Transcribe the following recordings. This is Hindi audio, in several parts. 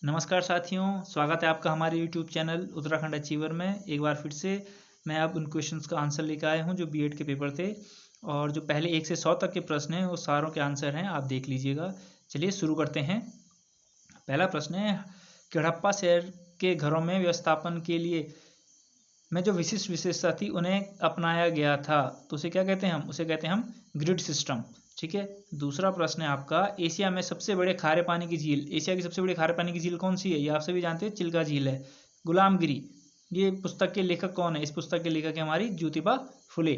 नमस्कार साथियों, स्वागत है आपका हमारे YouTube चैनल उत्तराखंड अचीवर में। एक बार फिर से मैं अब उन क्वेश्चंस का आंसर लेकर आया हूं जो बीएड के पेपर थे और जो पहले 1 से 100 तक के प्रश्न हैं वो सारों के आंसर हैं, आप देख लीजिएगा। चलिए शुरू करते हैं। पहला प्रश्न है कि हड़प्पा शहर के घरों में व्यवस्थापन के लिए में जो विशिष्ट विशेषता थी उन्हें अपनाया गया था, तो उसे क्या कहते हैं उसे कहते हैं हम ग्रिड सिस्टम। ठीक है। दूसरा प्रश्न है आपका, एशिया में सबसे बड़े खारे पानी की झील, एशिया की सबसे बड़ी खारे पानी की झील कौन सी है? ये आप सभी जानते हैं, चिल्का झील है। गुलामगिरी, ये पुस्तक के लेखक कौन है? इस पुस्तक के लेखक है हमारी ज्योतिबा फुले।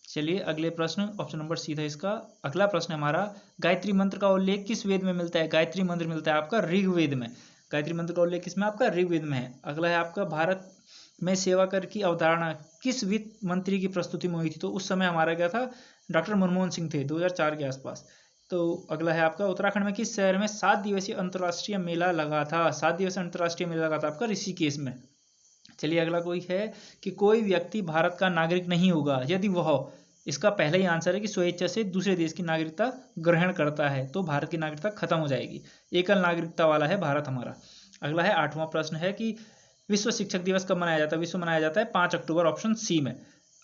चलिए अगले प्रश्न, ऑप्शन नंबर सी था इसका। अगला प्रश्न हमारा, गायत्री मंत्र का उल्लेख किस वेद में मिलता है? गायत्री मंत्र मिलता है आपका ऋग्वेद में। गायत्री मंत्र का उल्लेख किसमें? आपका ऋग्वेद में है। अगला है आपका, भारत में सेवा कर की अवधारणा किस वित्त मंत्री की प्रस्तुति में हुई थी? तो उस समय हमारा क्या था, डॉक्टर मनमोहन सिंह थे 2004 के आसपास। तो अगला है आपका, उत्तराखंड में किस शहर में 7 दिवसीय अंतर्राष्ट्रीय मेला लगा था? 7 दिवसीय अंतर्राष्ट्रीय मेला लगा था आपका ऋषिकेश में। चलिए अगला कोई है कि कोई व्यक्ति भारत का नागरिक नहीं होगा यदि वह, इसका पहला ही आंसर है कि स्वेच्छा से दूसरे देश की नागरिकता ग्रहण करता है, तो भारत की नागरिकता खत्म हो जाएगी। एकल नागरिकता वाला है भारत हमारा। अगला है 8वां प्रश्न है कि विश्व शिक्षक दिवस कब मनाया जाता है? विश्व मनाया जाता है 5 अक्टूबर, ऑप्शन सी में।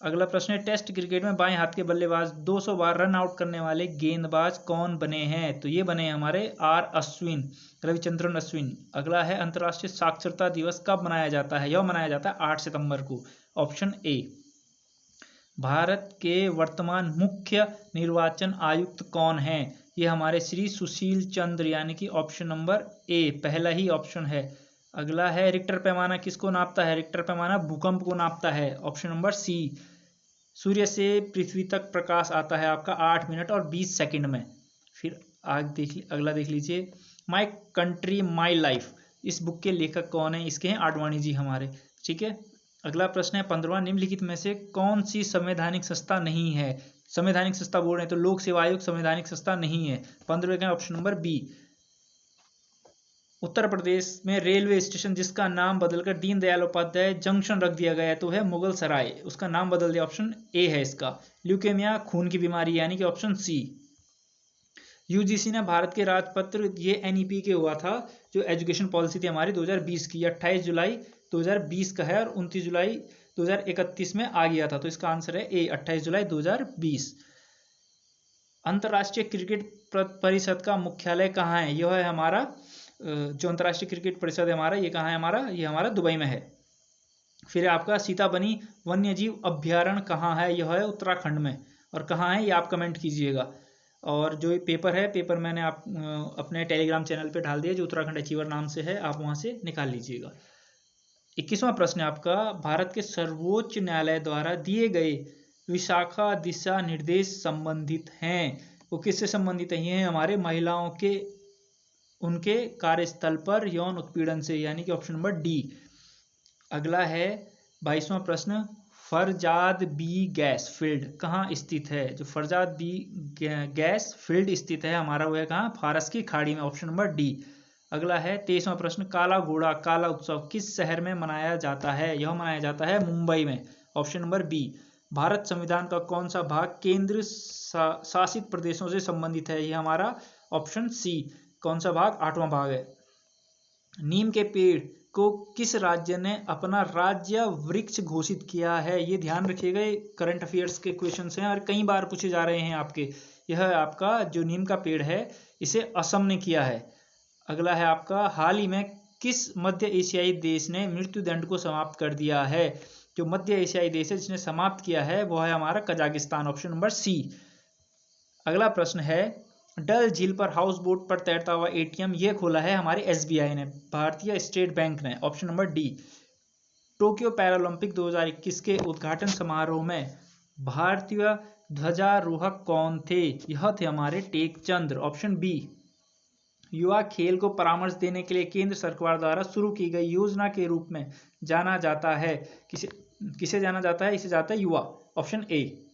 अगला प्रश्न है, टेस्ट क्रिकेट में बाएं हाथ के बल्लेबाज 200 बार रन आउट करने वाले गेंदबाज कौन बने हैं? तो ये बने हैं हमारे आर अश्विन, रविचंद्रन अश्विन। अगला है, अंतर्राष्ट्रीय साक्षरता दिवस कब मनाया जाता है? यह मनाया जाता है 8 सितंबर को, ऑप्शन ए। भारत के वर्तमान मुख्य निर्वाचन आयुक्त कौन है? ये हमारे श्री सुशील चंद्र, यानी कि ऑप्शन नंबर ए, पहला ही ऑप्शन है। अगला है, रिक्टर पैमाना किसको नापता है? रिक्टर पैमाना भूकंप को नापता है, ऑप्शन नंबर सी। सूर्य से पृथ्वी तक प्रकाश आता है आपका 8 मिनट और 20 सेकंड में। फिर अगला देख लीजिए, माई कंट्री माई लाइफ, इस बुक के लेखक कौन है? इसके हैं आडवाणी जी हमारे। ठीक है। अगला प्रश्न है, 15वां, निम्नलिखित में से कौन सी संवैधानिक संस्था नहीं है? संवैधानिक संस्था बोल रहे हैं तो लोक सेवा आयोग संवैधानिक संस्था नहीं है। 15वें का option number B. Uttar Pradesh में रेलवे स्टेशन जिसका नाम बदलकर दीनदयाल उपाध्याय जंक्शन रख दिया गया है तो है मुगल सराय, उसका नाम बदल दिया, ऑप्शन ए है इसका। ल्यूकेमिया खून की बीमारी, यानी कि ऑप्शन सी। यूजीसी ने भारत के राजपत्र, ये एनईपी के हुआ था, जो एजुकेशन पॉलिसी थी हमारी 2020 की, 28 जुलाई 2020 का है और 29 जुलाई 2031 में आ गया था, तो इसका आंसर है ए, 28 जुलाई 2020। अंतर्राष्ट्रीय क्रिकेट परिषद का मुख्यालय कहाँ है? यह है हमारा, जो अंतर्राष्ट्रीय क्रिकेट परिषद है हमारा, ये कहाँ है हमारा? ये हमारा दुबई में है। फिर आपका सीताबनी वन्यजीव अभ्यारण्य कहाँ है? यह है उत्तराखंड में। और कहाँ है ये आप कमेंट कीजिएगा। और जो ये पेपर है, पेपर मैंने आप अपने टेलीग्राम चैनल पे डाल दिया, जो उत्तराखंड अचीवर नाम से है, आप वहाँ से निकाल लीजिएगा। 21वां प्रश्न है आपका, भारत के सर्वोच्च न्यायालय द्वारा दिए गए विशाखा दिशा निर्देश संबंधित हैं। वो किससे संबंधित है? ये हैं हमारे महिलाओं के, उनके कार्यस्थल पर यौन उत्पीड़न से, यानी कि ऑप्शन नंबर डी। अगला है 22वां प्रश्न, फरजाद बी गैस फील्ड कहाँ स्थित है? जो फरजाद बी गैस फील्ड स्थित है हमारा, वो है कहाँ? फारस की खाड़ी में, ऑप्शन नंबर डी। अगला है 23वां प्रश्न, काला घोड़ा काला उत्सव किस शहर में मनाया जाता है? यह मनाया जाता है मुंबई में, ऑप्शन नंबर बी। भारत संविधान का कौन सा भाग केंद्र शासित प्रदेशों से संबंधित है? यह हमारा ऑप्शन सी। कौन सा भाग? 8वां भाग है। नीम के पेड़ को किस राज्य ने अपना राज्य वृक्ष घोषित किया है? ये ध्यान रखिएगा, ये करंट अफेयर्स के क्वेश्चंस हैं और कई बार पूछे जा रहे हैं आपके। यह आपका जो नीम का पेड़ है, इसे असम ने किया है। अगला है आपका, हाल ही में किस मध्य एशियाई देश ने मृत्यु दंड को समाप्त कर दिया है? जो मध्य एशियाई देश है जिसने समाप्त किया है वो है हमारा कजाकिस्तान, ऑप्शन नंबर सी। अगला प्रश्न है, डल झील पर हाउस बोट पर तैरता हुआ एटीएम ये खोला है हमारे एसबीआई ने, भारतीय स्टेट बैंक ने, option number D. Tokyo Paralympic 2021 के उद्घाटन समारोह में भारतीय ध्वजारोहक कौन थे? यह थे हमारे टेकचंद्र, ऑप्शन बी। युवा खेल को परामर्श देने के लिए केंद्र सरकार द्वारा शुरू की गई योजना के रूप में जाना जाता है, किसे जाना जाता है? इसे जाता है युवा, ऑप्शन ए।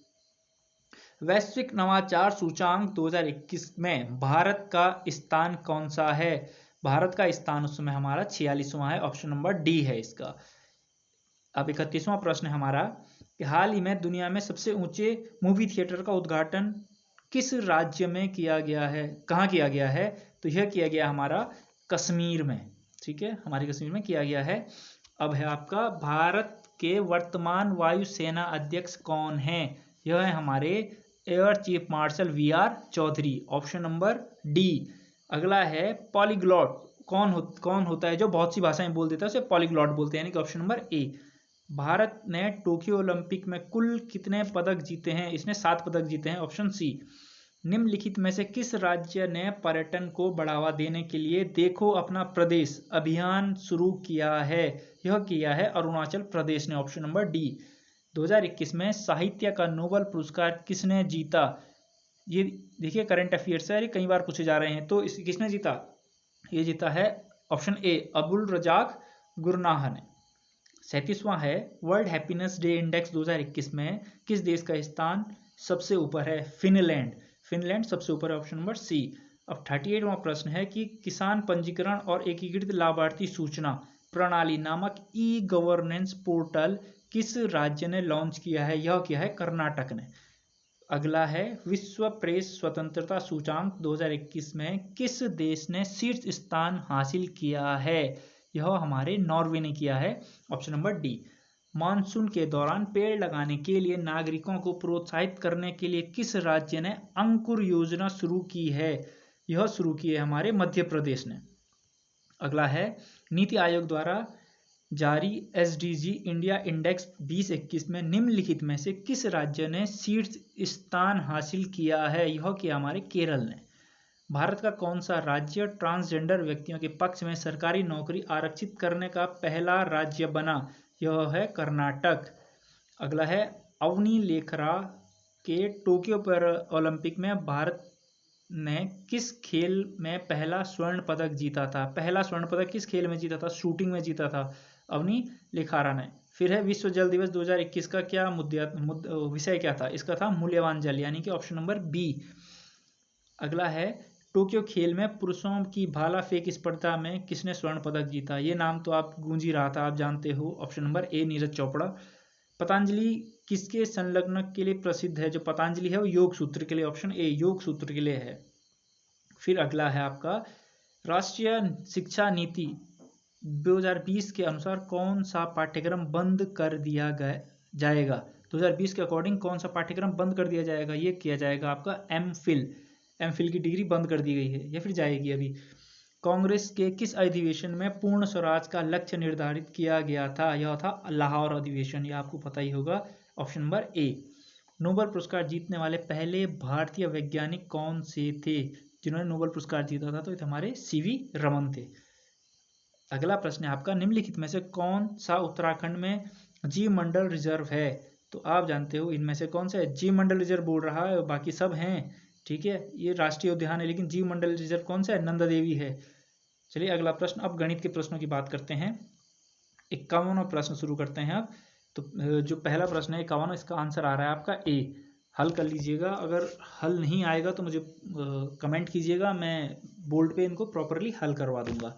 वैश्विक नवाचार सूचांक 2021 में भारत का स्थान कौन सा है? भारत का स्थान उस समय हमारा 46वां है, ऑप्शन नंबर डी है इसका। अब 31वां प्रश्न है हमारा कि हाल ही में दुनिया में सबसे ऊंचे मूवी थिएटर का उद्घाटन किस राज्य में किया गया है? कहाँ किया गया है? तो यह किया गया हमारा कश्मीर में। ठीक है, हमारे कश्मीर में किया गया है। अब है आपका भारत के वर्तमान वायुसेना अध्यक्ष कौन है? यह है हमारे air chief marshal VR Chaudhary, option number D. अगला है पॉलीग्लॉट, कौन होता है जो बहुत सी भाषाएं बोल देता है उसे पॉलीग्लॉट बोलते हैं, यानी कि ऑप्शन नंबर ए। भारत ने टोक्यो ओलंपिक में कुल कितने पदक जीते हैं? इसने 7 पदक जीते हैं, ऑप्शन सी। निम्नलिखित में से किस राज्य ने पर्यटन को बढ़ावा देने के लिए देखो अपना प्रदेश अभियान शुरू किया है? यह किया है अरुणाचल प्रदेश ने, ऑप्शन नंबर डी। 2021 में साहित्य का नोबेल पुरस्कार किसने जीता? ये देखिए करंट अफेयर्स है, कई बार पूछे जा रहे हैं। तो इस किसने जीता? ये जीता है option A Abdul Razzaq Gurnah ने। 37वां है वर्ल्ड हैप्पीनेस डे इंडेक्स 2021 में किस देश का स्थान सबसे ऊपर है? फिनलैंड सबसे ऊपर है, ऑप्शन नंबर सी। अब 38वां प्रश्न है कि किसान पंजीकरण और एकीकृत लाभार्थी सूचना प्रणाली नामक ई गवर्नेंस पोर्टल किस राज्य ने लॉन्च किया है? यह किया है कर्नाटक ने। अगला है विश्व प्रेस स्वतंत्रता सूचांक 2021 में किस देश ने शीर्ष स्थान हासिल किया है? यह हमारे नॉर्वे ने किया है, ऑप्शन नंबर डी। मानसून के दौरान पेड़ लगाने के लिए नागरिकों को प्रोत्साहित करने के लिए किस राज्य ने अंकुर योजना शुरू की है? यह शुरू की है हमारे मध्य प्रदेश ने। अगला है नीति आयोग द्वारा जारी SDG इंडिया इंडेक्स 2021 में निम्नलिखित में से किस राज्य ने शीर्ष स्थान हासिल किया है? यह किया हमारे केरल ने। भारत का कौन सा राज्य ट्रांसजेंडर व्यक्तियों के पक्ष में सरकारी नौकरी आरक्षित करने का पहला राज्य बना? यह है कर्नाटक। अगला है अवनी लेखरा के टोक्यो पर ओलंपिक में भारत ने किस खेल में पहला स्वर्ण पदक जीता था? पहला स्वर्ण पदक किस खेल में जीता था? शूटिंग में जीता था अवनी लेखारा ने। फिर है विश्व जल दिवस 2021 का क्या विषय क्या था? इसका था मूल्यवान जल, यानी कि ऑप्शन नंबर बी। अगला है टोक्यो खेल में पुरुषों की भाला फेंक स्पर्धा में किसने स्वर्ण पदक जीता? ये नाम तो आप गूंज ही रहा था, आप जानते हो, option number A Neeraj Chopra. Patanjali किसके संलग्नक के लिए प्रसिद्ध है? जो पतंजलि है वो योग सूत्र के लिए, ऑप्शन ए योग सूत्र के लिए है। फिर अगला है आपका राष्ट्रीय शिक्षा नीति 2020 के अनुसार कौन सा पाठ्यक्रम बंद कर दिया जाएगा? 2020 के अकॉर्डिंग कौन सा पाठ्यक्रम बंद कर दिया जाएगा? ये किया जाएगा आपका एमफिल की डिग्री बंद कर दी गई है, या फिर जाएगी अभी। कांग्रेस के किस अधिवेशन में पूर्ण स्वराज का लक्ष्य निर्धारित किया गया था? यह था लाहौर अधिवेशन, यह आपको पता ही होगा, ऑप्शन नंबर ए। नोबेल पुरस्कार जीतने वाले पहले भारतीय वैज्ञानिक कौन से थे जिन्होंने नोबेल पुरस्कार जीता था? तो ये हमारे CV रमन थे। अगला प्रश्न है आपका निम्नलिखित में से कौन सा उत्तराखंड में जीव मंडल रिजर्व है? तो आप जानते हो इनमें से कौन सा है? जीव मंडल रिजर्व बोल रहा है, बाकी सब हैं, ठीक है, ये राष्ट्रीय उद्यान है, लेकिन जीव मंडल रिजर्व कौन सा है? नंदा देवी है। चलिए अगला प्रश्न, अब गणित के प्रश्नों की बात करते हैं। 51वां प्रश्न शुरू करते हैं अब। तो जो पहला प्रश्न है 51, इसका आंसर आ रहा है आपका ए। हल कर लीजिएगा, अगर हल नहीं आएगा तो मुझे कमेंट कीजिएगा, मैं बोर्ड पे इनको प्रॉपरली हल करवा दूंगा।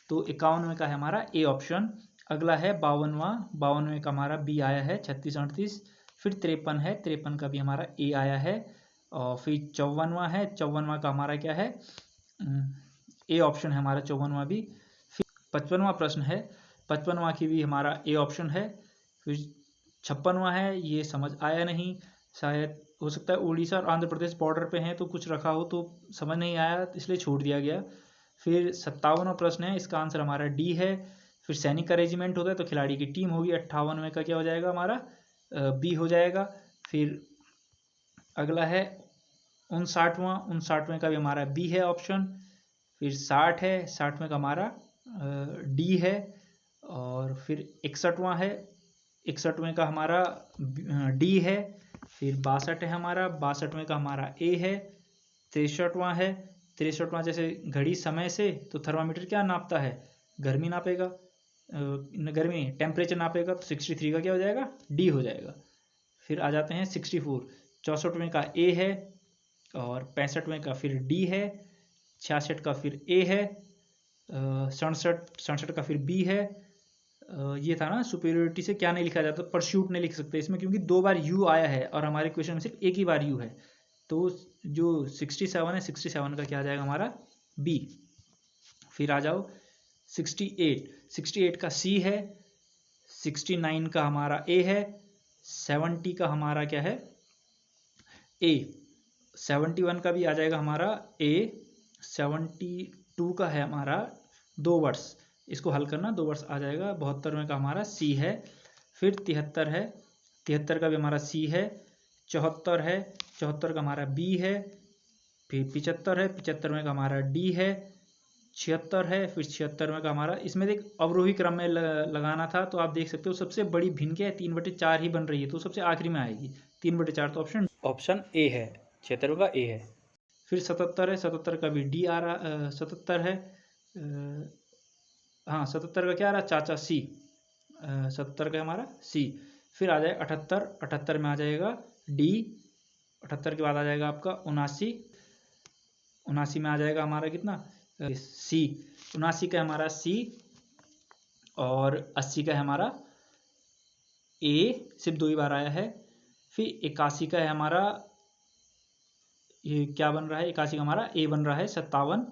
तो 51वें का है हमारा ए ऑप्शन। अगला है 52वें का हमारा बी आया है, 36 38। फिर 53 है, 53 का भी हमारा ए आया है। और फिर 54वां है, 54वां का हमारा क्या है? ए ऑप्शन है हमारा 54वां भी। फिर 55वां प्रश्न है, 55वां की भी हमारा ए ऑप्शन है। फिर 56वां है, ये समझ आया नहीं, शायद हो सकता है उड़ीसा और आंध्र प्रदेश बॉर्डर पे हैं तो कुछ रखा हो तो समझ नहीं आया, इसलिए छोड़ दिया गया। फिर 57वां प्रश्न है, इसका आंसर हमारा डी है। फिर सैनिक का रेजिमेंट होता है तो खिलाड़ी की टीम होगी। 58वें का क्या हो जाएगा हमारा? बी हो जाएगा। फिर अगला है 59वें का भी हमारा बी है ऑप्शन। फिर 60 है, 60वें का हमारा डी है। और फिर 61वां है, 61वें का हमारा डी है। फिर 62 है हमारा, 62वें का हमारा ए है। 63वां है, 63वां जैसे घड़ी समय से, तो थर्मामीटर क्या नापता है? गर्मी नापेगा, गर्मी टेम्परेचर नापेगा, तो 63 का क्या हो जाएगा? डी हो जाएगा। फिर आ जाते हैं 64, 64वें का ए है। और 65वें का फिर डी है। 66 का फिर ए है। 67 का फिर बी है। ये था ना सुपीरियोरिटी से क्या नहीं लिखा जाता, परस्यूट नहीं लिख सकते इसमें, क्योंकि 2 बार यू आया है और हमारे क्वेश्चन में सिर्फ एक ही बार यू है। तो जो 67 है, 67 का क्या आ जाएगा हमारा? बी। फिर आ जाओ 68 का C है, 69 का हमारा A है, 70 का हमारा क्या है A, 71 का भी आ जाएगा हमारा A, 72 का है हमारा 2 वर्ष, इसको हल करना 2 वर्ष आ जाएगा। 72 का हमारा C है, फिर 73 है, 73 का भी हमारा C है, 74 है, 74 का हमारा B है, फिर 75 है, 75 का हमारा D है, 76 है, फिर 76 का हमारा, इसमें देख अवरोही क्रम में लगाना था तो आप देख सकते हो सबसे बड़ी भिन्न क्या है 3/4 ही बन रही है, तो सबसे आखिरी में आएगी 3/4, तो ऑप्शन ए है, 76 का ए है। फिर 77 है, 77 का भी डी आ रहा, 77 है, हाँ 77 का क्या आ रहा चाचा सी, 77 का हमारा सी। फिर आ जाए 78, 78 में आ जाएगा डी, 78 के बाद आ जाएगा आपका 79, 79 में आ जाएगा हमारा कितना सी, 79 का हमारा सी, और 80 का है हमारा ए, सिर्फ 2 ही बार आया है। फिर 81 का है हमारा, ये क्या बन रहा है 81 का हमारा ए बन रहा है 57,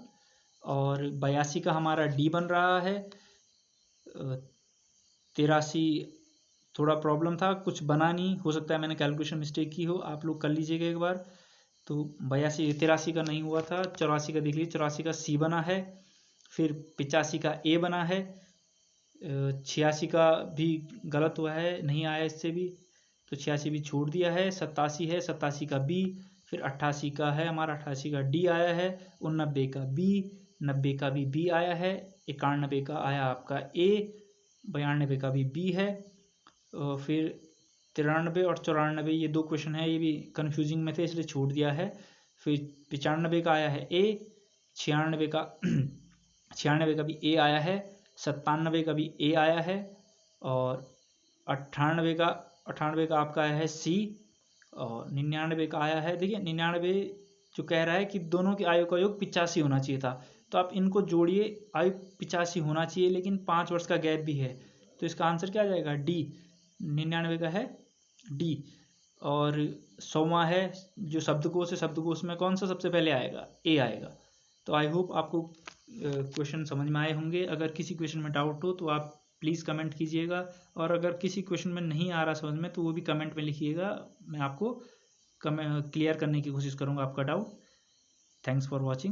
और 82 का हमारा डी बन रहा है, 83 थोड़ा प्रॉब्लम था, कुछ बना नहीं, हो सकता है मैंने कैलकुलेशन मिस्टेक की हो, आप लोग कर लीजिएगा एक बार। तो 82 83 का नहीं हुआ था, 84 का देख लीजिए, 84 का सी बना है, फिर 85 का ए बना है, 86 का भी गलत हुआ है, नहीं आया इससे भी, तो 86 भी छोड़ दिया है। 87 है, 87 का बी, फिर 88 का है हमारा, 88 का डी आया है, 89 का बी, 90 का भी बी आया है, 91 का आया आपका ए, 92 का भी बी है, फिर 93 और 94 ये 2 क्वेश्चन है, ये भी कन्फ्यूजिंग में थे इसलिए छोड़ दिया है। फिर 95 का आया है ए, 96 का 96 का भी ए आया है, 97 का भी ए आया है, और 98 का आपका आया है सी, और 99 का आया है, देखिए 99 जो कह रहा है कि दोनों की आयु का योग 85 होना चाहिए था, तो आप इनको जोड़िए, आयु 85 होना चाहिए लेकिन 5 वर्ष का गैप भी है, तो इसका आंसर क्या आ जाएगा डी, 99 का है डी। और 100वां है जो शब्दकोश है, शब्दकोश में कौन सा सबसे पहले आएगा ए आएगा। तो आई होप आपको क्वेश्चन समझ में आए होंगे। अगर किसी क्वेश्चन में डाउट हो तो आप प्लीज़ कमेंट कीजिएगा, और अगर किसी क्वेश्चन में नहीं आ रहा समझ में तो वो भी कमेंट में लिखिएगा, मैं आपको क्लियर करने की कोशिश करूँगा आपका डाउट। Thanks for watching.